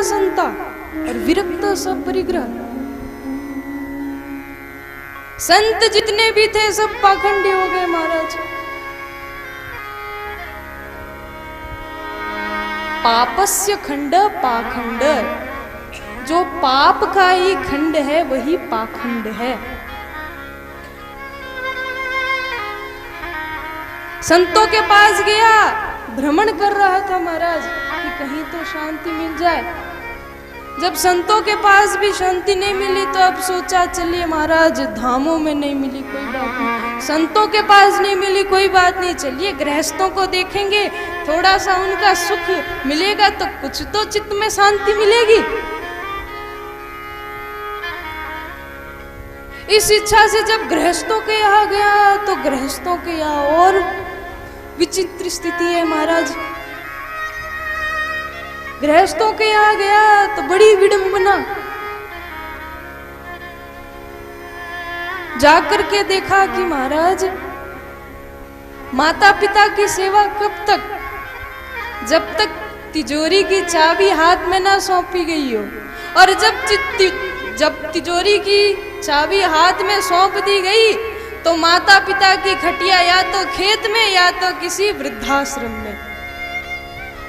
संता और विरक्त स परिग्रह। संत जितने भी थे सब पाखंडी हो गए महाराज। पापस्य खंड पाखंड, जो पाप का ही खंड है वही पाखंड है। संतों के पास गया, भ्रमण कर रहा था महाराज कि कहीं तो शांति मिल जाए। जब संतों के पास भी शांति नहीं मिली तो अब सोचा चलिए महाराज धामों में नहीं मिली कोई बात नहीं, संतों के पास नहीं मिली कोई बात नहीं, चलिए गृहस्थों को देखेंगे, थोड़ा सा उनका सुख मिलेगा तो कुछ तो चित्त में शांति मिलेगी। इस इच्छा से जब गृहस्थों के यहाँ गया तो गृहस्थों के यहाँ और विचित्र स्थिति है महाराज। गृहस्थों के यहाँ गया तो बड़ी विडंबना। जाकर के देखा कि महाराज माता पिता की सेवा कब तक, जब तक तिजोरी की चाबी हाथ में ना सौंपी गई हो, और जब तिजोरी की चाबी हाथ में सौंप दी गई तो माता पिता की खटिया या तो खेत में या तो किसी वृद्धाश्रम में,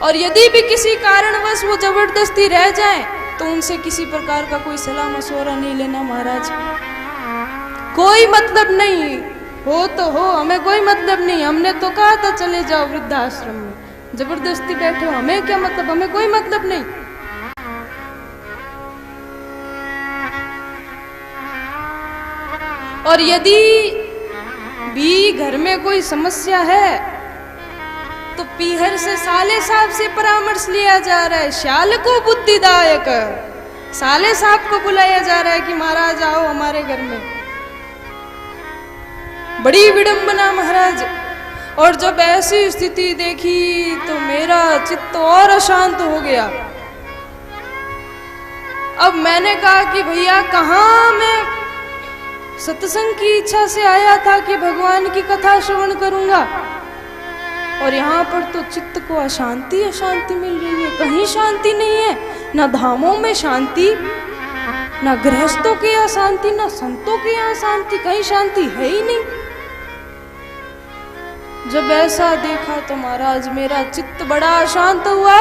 और यदि भी किसी कारणवश वो जबरदस्ती रह जाए तो उनसे किसी प्रकार का कोई सलाह मशवरा नहीं लेना महाराज। कोई मतलब नहीं, हो तो हो, हमें कोई मतलब नहीं, हमने तो कहा था चले जाओ वृद्धाश्रम में, जबरदस्ती बैठे हो, हमें क्या मतलब, हमें कोई मतलब नहीं। और यदि भी घर में कोई समस्या है तो पीहर से साले साहब से परामर्श लिया जा रहा है। श्याल को बुद्धिदायक, साले साहब को बुलाया जा रहा है कि महाराज आओ हमारे घर में। बड़ी विडंबना महाराज। और जब ऐसी स्थिति देखी तो मेरा चित्त और अशांत हो गया। अब मैंने कहा कि भैया कहाँ, मैं सत्संग की इच्छा से आया था कि भगवान की कथा श्रवण करूंगा, और यहाँ पर तो चित्त को अशांति अशांति मिल रही है, कहीं शांति नहीं है, ना धामों में शांति, ना गृहस्थों के यहाँ शांति, ना संतों के यहाँ शांति, कहीं शांति है ही नहीं। जब ऐसा देखा तो महाराज मेरा चित्त बड़ा अशांत हुआ।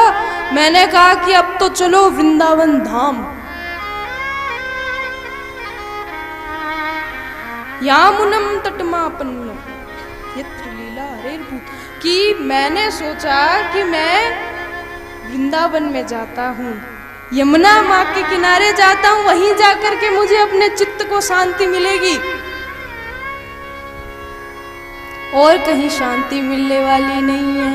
मैंने कहा कि अब तो चलो वृंदावन धाम। यामुनम तटमापन्न यत्र लीला हरेर्भूत, कि मैंने सोचा कि मैं वृंदावन में जाता हूँ, यमुना माँ के किनारे जाता हूँ, वहीं जाकर के मुझे अपने चित्त को शांति मिलेगी, और कहीं शांति मिलने वाली नहीं है।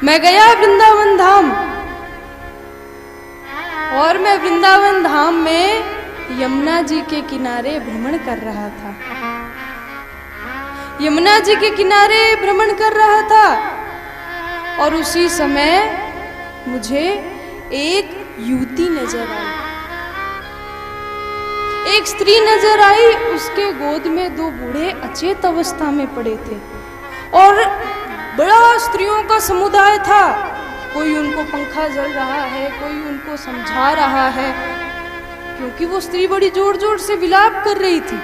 मैं गया वृंदावन धाम, और मैं वृंदावन धाम में यमुना जी के किनारे भ्रमण कर रहा था। यमुना जी के किनारे भ्रमण कर रहा था, और उसी समय मुझे एक युवती नजर आई, एक स्त्री नजर आई। उसके गोद में दो बूढ़े अचेत अवस्था में पड़े थे, और बड़ा स्त्रियों का समुदाय था। कोई उनको पंखा जल रहा है, कोई उनको समझा रहा है, क्योंकि वो स्त्री बड़ी जोर जोर से विलाप कर रही थी।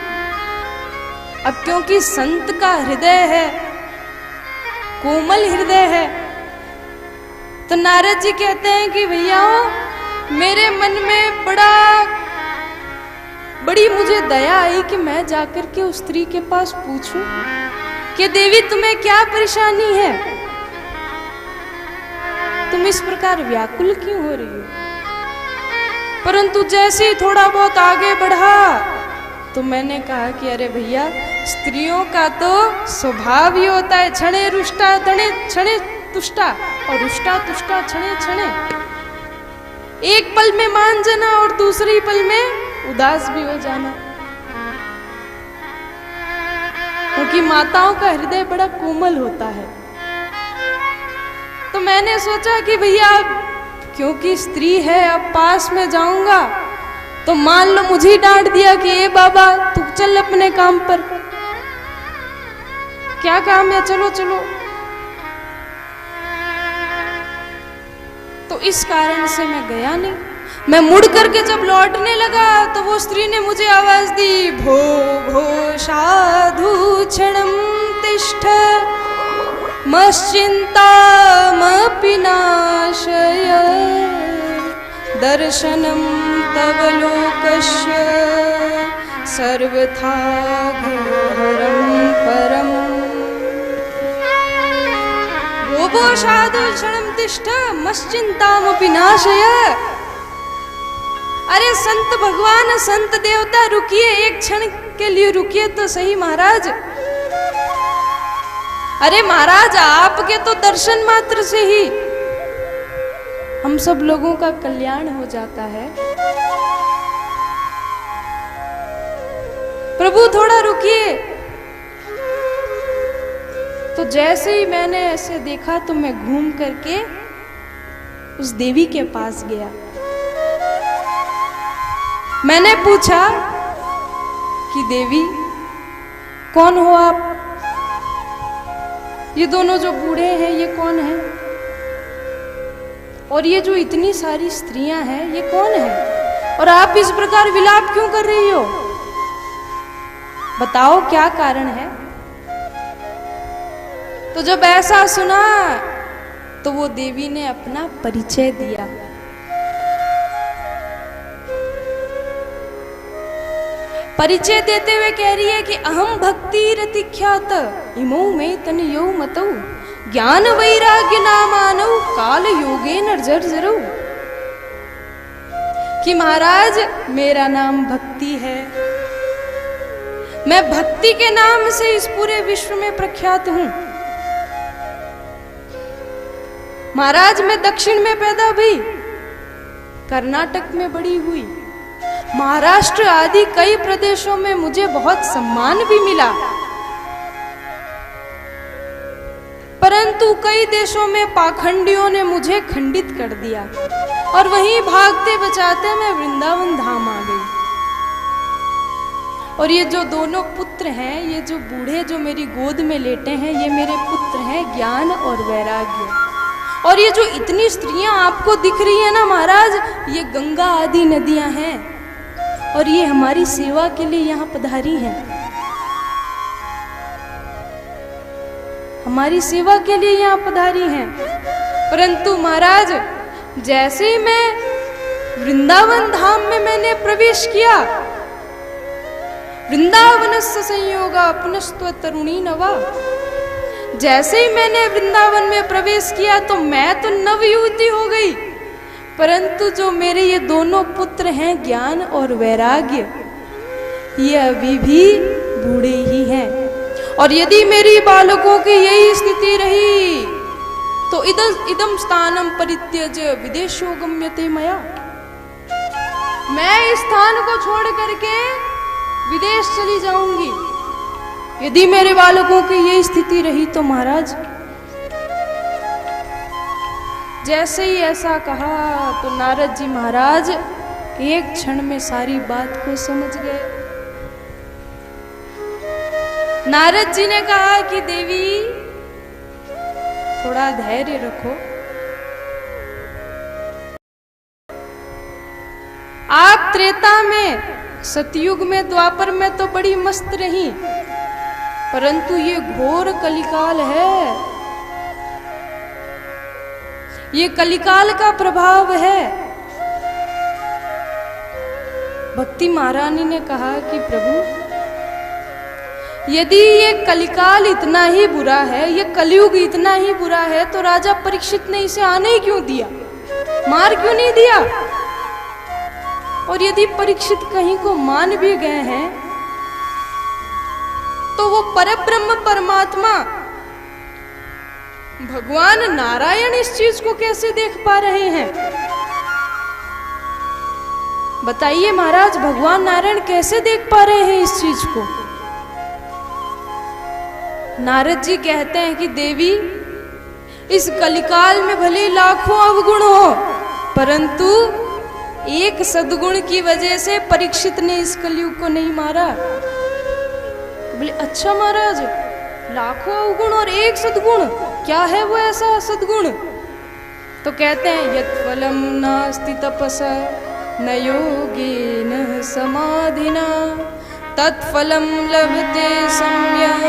अब क्योंकि संत का हृदय है, कोमल हृदय है, तो नारद जी कहते हैं कि भैया मेरे मन में बड़ी मुझे दया आई कि मैं जाकर के उस स्त्री के पास पूछूं कि देवी तुम्हें क्या परेशानी है, तुम इस प्रकार व्याकुल क्यों हो रही हो। परंतु जैसे ही थोड़ा बहुत आगे बढ़ा तो मैंने कहा कि अरे भैया स्त्रियों का तो स्वभाव ही होता है, क्षणे रुष्टा तणे क्षणे तुष्टा, और रुष्टा तुष्टा क्षणे क्षणे, एक पल में मान जाना और दूसरी पल में उदास भी हो जाना, क्योंकि माताओं का हृदय बड़ा कोमल होता है। तो मैंने सोचा कि भैया क्योंकि स्त्री है, अब पास में जाऊंगा तो मान लो मुझे ही डांट दिया कि ए बाबा तू चल अपने काम पर, क्या काम है, चलो चलो। तो इस कारण से मैं गया नहीं। मैं मुड़ करके जब लौटने लगा तो वो स्त्री ने मुझे आवाज दी, भो भो साधु क्षणं तिष्ठ मश्चिन्तामपि नाशय दर्शनं तव लोकस्य सर्वथा घोरं परम्। भो साधु क्षणं तिष्ठ मश्चिन्तामपि नाशय। अरे संत भगवान, संत देवता, रुकिए, एक क्षण के लिए रुकिए तो सही महाराज। अरे महाराज, आपके तो दर्शन मात्र से ही हम सब लोगों का कल्याण हो जाता है। प्रभु थोड़ा रुकिए। तो जैसे ही मैंने ऐसे देखा तो मैं घूम करके उस देवी के पास गया। मैंने पूछा कि देवी कौन हो आप? ये दोनों जो बूढ़े हैं ये कौन है? और ये जो इतनी सारी स्त्रियां हैं ये कौन है? और आप इस प्रकार विलाप क्यों कर रही हो? बताओ क्या कारण है? तो जब ऐसा सुना तो वो देवी ने अपना परिचय दिया। परिचय देते हुए कह रही है कि अहम भक्ति रतिख्यात इमो में तन यो मतौ ज्ञान वैराग्य नामानौ काल योगे नर्जर। कि महाराज मेरा नाम भक्ति है, मैं भक्ति के नाम से इस पूरे विश्व में प्रख्यात हूं। महाराज मैं दक्षिण में पैदा हुई, कर्नाटक में बड़ी हुई, महाराष्ट्र आदि कई प्रदेशों में मुझे बहुत सम्मान भी मिला, परंतु कई देशों में पाखंडियों ने मुझे खंडित कर दिया और वहीं भागते बचाते मैं वृंदावन धाम आ गई। और ये जो दोनों पुत्र हैं, ये जो बूढ़े जो मेरी गोद में लेटे हैं, ये मेरे पुत्र हैं ज्ञान और वैराग्य। और ये जो इतनी स्त्रियां आपको दिख रही है ना महाराज, ये गंगा आदि नदियां हैं और ये हमारी सेवा के लिए यहाँ पधारी हैं, हमारी सेवा के लिए यहाँ पधारी हैं। परंतु महाराज जैसे ही मैं वृंदावन धाम में मैंने प्रवेश किया, वृंदावनस्य संयोगा पुनस्त्व तरुणी नवा, जैसे ही मैंने वृंदावन में प्रवेश किया तो मैं तो नवयुवती हो गई, परंतु जो मेरे ये दोनों पुत्र हैं ज्ञान और वैराग्य, ये अभी भी बूढ़े ही हैं। और यदि मेरी बालकों की यही स्थिति रही तो इदम स्थानम परित्यज्य विदेशो गम्यते मया, मैं इस स्थान को छोड़ करके विदेश चली जाऊंगी यदि मेरे बालकों की यही स्थिति रही तो। महाराज जैसे ही ऐसा कहा तो नारद जी महाराज एक क्षण में सारी बात को समझ गए। नारद जी ने कहा कि देवी थोड़ा धैर्य रखो, आप त्रेता में, सतयुग में, द्वापर में तो बड़ी मस्त रही, परंतु ये घोर कलिकाल है, ये कलिकाल का प्रभाव है। भक्ति महारानी ने कहा कि प्रभु यदि ये कलिकाल इतना ही बुरा है, ये कलयुग इतना ही बुरा है, तो राजा परीक्षित ने इसे आने ही क्यों दिया, मार क्यों नहीं दिया? और यदि परीक्षित कहीं को मान भी गए हैं तो वो परब्रह्म परमात्मा भगवान नारायण इस चीज को कैसे देख पा रहे हैं? बताइए महाराज, भगवान नारायण कैसे देख पा रहे हैं इस चीज को? नारद जी कहते हैं कि देवी इस कलिकाल में भले लाखों अवगुण हो, परंतु एक सद्गुण की वजह से परीक्षित ने इस कलयुग को नहीं मारा। बोले अच्छा महाराज, लाखों अवगुण और एक सद्गुण, क्या है वो ऐसा सद्गुण? तो कहते हैं यत् फलम नास्ति तपसा न योगेन समाधिना तत्फलम लभते सम्यक्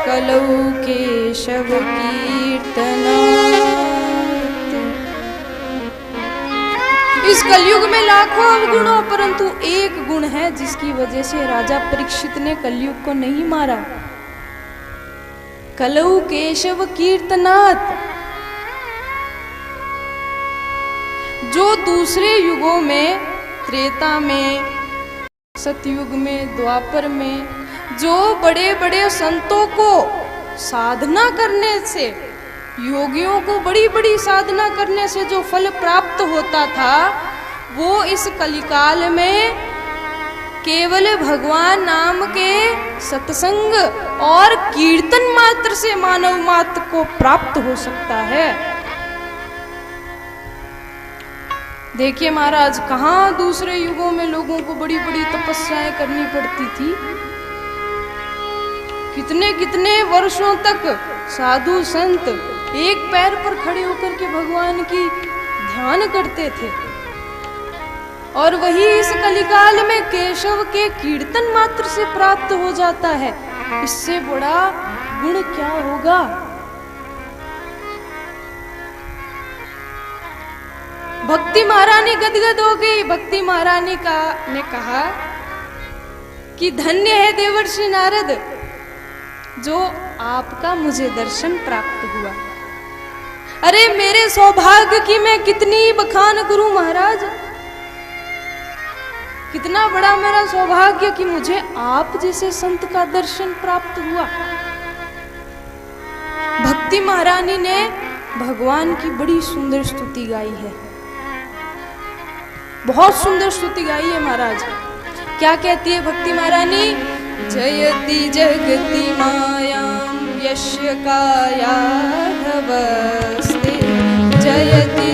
कलौ केशव कीर्तनात्। इस कलयुग में लाखों अवगुणों परंतु एक गुण है जिसकी वजह से राजा परीक्षित ने कलयुग को नहीं मारा। कलौ केशव कीर्तनात्। जो दूसरे युगों में त्रेता में, सतयुग में, द्वापर में जो बड़े बड़े संतों को साधना करने से, योगियों को बड़ी बड़ी साधना करने से जो फल प्राप्त होता था, वो इस कलिकाल में केवल भगवान नाम के सत्संग और कीर्तन मात्र से मानव मात्र को प्राप्त हो सकता है। देखिए महाराज, कहाँ दूसरे युगों में लोगों को बड़ी बड़ी तपस्याएं करनी पड़ती थी, कितने कितने वर्षों तक साधु संत एक पैर पर खड़े होकर के भगवान की ध्यान करते थे, और वही इस कलिकाल में केशव के कीर्तन मात्र से प्राप्त हो जाता है। इससे बड़ा गुण क्या होगा। भक्ति महारानी गदगद हो गई। भक्ति महारानी ने कहा कि धन्य है देवर्षि नारद जो आपका मुझे दर्शन प्राप्त हुआ। अरे मेरे सौभाग्य की मैं कितनी बखान करूं महाराज, कितना बड़ा मेरा सौभाग्य कि मुझे आप जैसे संत का दर्शन प्राप्त हुआ। भक्ति महारानी ने भगवान की बड़ी सुंदर स्तुति गाई है, बहुत सुंदर स्तुति गाई है महाराज। क्या कहती है भक्ति महारानी? जयति जगति मायां यस्य कायाधवस्ते जयति